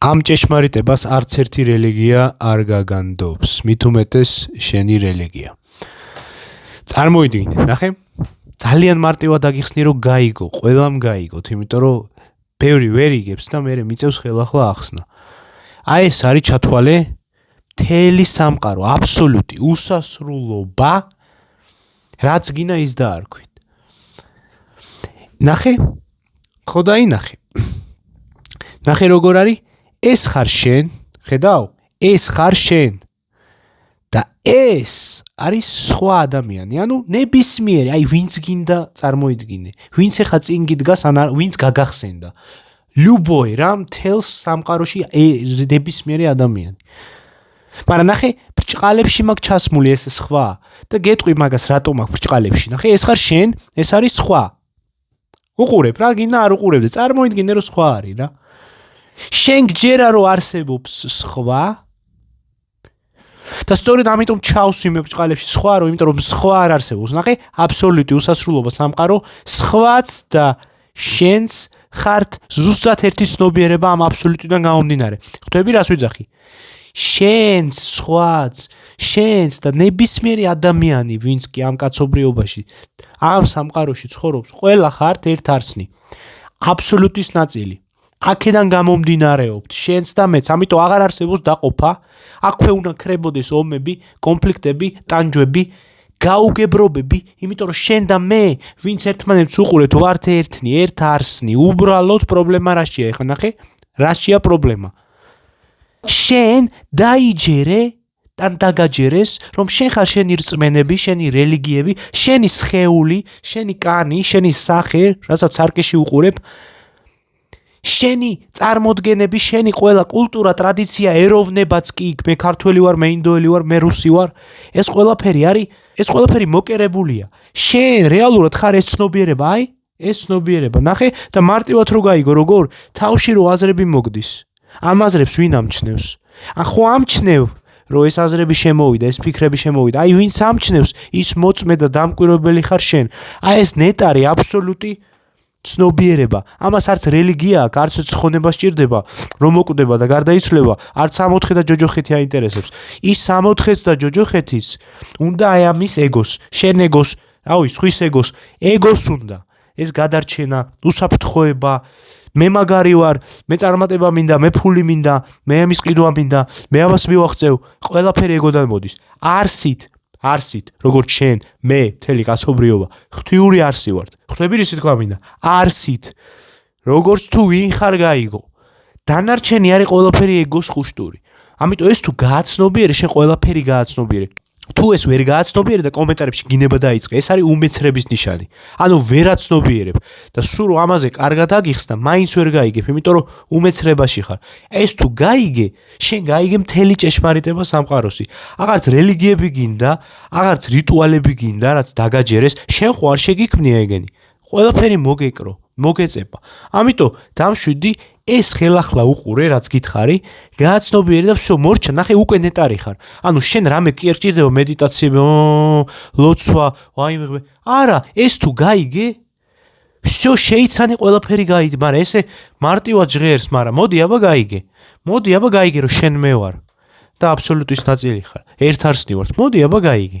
ამ ჭეშმარიტებას არც ერთი რელიგია არ გაგანდობს, მით უმეტეს შენი რელიგია. წარმოიდგინე, ნახე, ძალიან მარტივად აგიხსნი, რომ გაიგო, ყველამ გაიგოთ, იმიტომ რომ ბევრი ვერ იგებს და მე მიწევს ხელახლა ახსნა. აი ეს არის ჩათვალე მთელი სამყარო, აბსოლუტი, უსასრულობა, რაც გინდა ის დაარქვით. ნახე, ხო დაინახე. ნახე როგორ არის? ეს ხარ შენ, ხედავ? ეს ხარ შენ. და ეს არის სხვა ადამიანი, ანუ ნებისმიერი, აი ვინც გინდა წარმოიდგინე, ვინც ეხა წინ გიდგას, ვინც გაგახსენდა. любой რა მთელს სამყაროში ნებისმიერი ადამიანი. მაგრამ ნახე, ბრჭყალებში მაქვს ჩასმული ეს სხვა და გეტყვი მაგას რატომ აქვს ბრჭყალებში. ნახე, ეს ხარ შენ, ეს არის სხვა. უყურებ რა, გინდა არ უყურებ და წარმოიდგინე რომ სხვა არის რა. შენ გჯერა რომ არსებობს სხვა და სწორედ ამიტომ ჩავსვიმე ბრჭყალებში სხვა რომ იმიტომ რომ სხვა არ არსებობს. ნახე, აბსოლუტი უსასრულობა სამყარო, სხვაც და შენც ხართ ზუსტად ერთი ცნობიერება ამ აბსოლუტიდან გამომდინარე. ხვდები რას ვიძახი? შენც, სხვაც, შენც და ნებისმიერი ადამიანი, ვინც კი ამ კაცობრიობაში, ამ სამყაროში ცხოვრობს, ყველა ხართ ერთ არსნი. აბსოლუტის ნაწილი. აქედან გამომდინარეობთ შენც და მეც, ამიტომ აღარ არსებობს დაყოფა, აქვე უნდა ქრებოდეს ომები, კონფლიქტები, ტანჯვები, გაუგებრობები, იმიტომ რომ შენ და მე, ვინც ერთმანეთს უყურებთ, ვართ ერთნი, ერთ არსნი. უბრალოდ პრობლემა რაშია, ეხლა ნახე, რაშია პრობლემა? შენ დაიჯერე და დაგაჯერეს, რომ შენ ხარ შენი რწმენები, შენი რელიგიები, შენი სხეული, შენი კანი, შენი სახე, რასაც სარკეში უყურებ, შენი წარმოდგენები, შენი ყველა კულტურა, ტრადიცია, ეროვნებაც კი, მე ქართველი ვარ, მე ინდოელი ვარ, მე რუსი ვარ, ეს ყველაფერი არის, ეს ყველაფერი მოკერებულია. შენ რეალურად ხარ ეს ცნობიერება, აი, ეს ცნობიერება. ნახე და მარტივად რო გაიგო, როგორ თავში რო აზრები მოგდის. ამ აზრებს ვინ ამჩნევს? ხო ამჩნევ, რომ ეს აზრები შემოვიდა, ეს ფიქრები შემოვიდა. აი ვინც ამჩნევს, ის მოწმე და დამკვირვებელი ხარ შენ. აი ეს ნეტარი აბსოლუტი ცნობიერება. ამას არც რელიგია აქვს, არც ცხონება სჭირდება, რომ მოკვდება და გარდაიცვლება, არც 64 და ჯოჯოხეთი აინტერესებს. ის 64-ს და ჯოჯოხეთის უნდა აი ამის ეგოს, შენ ეგოს, რავი, სხვის ეგოს უნდა. ეს გადარჩენა, უსაფრთხოება, მე მაგარი ვარ, მე წარმატება მინდა, მე ფული მინდა, მე ამის ყიდვა მინდა, მე ამას მივაღწევ, ყველაფერი ეგოდან მოდის. არსით, როგორც შენ, მე, მთელი კაცობრიობა, ღვთიური არსი ვართ. ხვდები რისი თქვა მინდა? არსით, როგორც თუ ვინ ხარ გაიგო. დანარჩენი არის ყველაფერი ეგოს ხუშტური. ამიტომ ეს თუ გააცნობიერე, შენ ყველაფერი გააცნობიერე. თუ ეს ვერ გააცნობიერე და კომენტარებში გინება დაიწყე, ეს არის უმეცრების ნიშანი. ანუ ვერაცნობიერებ და სულ რომ ამაზე კარგად აგიხსნა, მაინც ვერ გაიგებ, იმიტომ რომ უმეცრებაში ხარ. ეს თუ გაიგე, შენ გაიგე მთელი ჭეშმარიტება სამყაროსი. აღარც რელიგიები გინდა, აღარც რიტუალები გინდა, რაც დაგაჯერეს, შენ ხო არ შეგიქმნია ეგენი. ყველაფერი მოგეკრო, მოგეწება. ამიტომ დამშვიდი ეს ხელახლა უყურე, რაც გითხარი, გააცნობიერე და всё, მორჩა, ნახე, უკვე ნეტარი ხარ. ანუ შენ რამე კი არ ჭირდება მედიტაციები, ლოცვა, ვაიმე. არა, ეს თუ გაიგე, всё, შეიცანი ყველაფერი გაიგე, მაგრამ ესე მარტივად ჟღერს, მაგრამ მოდი აბა გაიგე, რომ შენ მე ვარ და აბსოლუტის ნაწილი ხარ. ერთ არსნი ვართ. მოდი აბა გაიგე.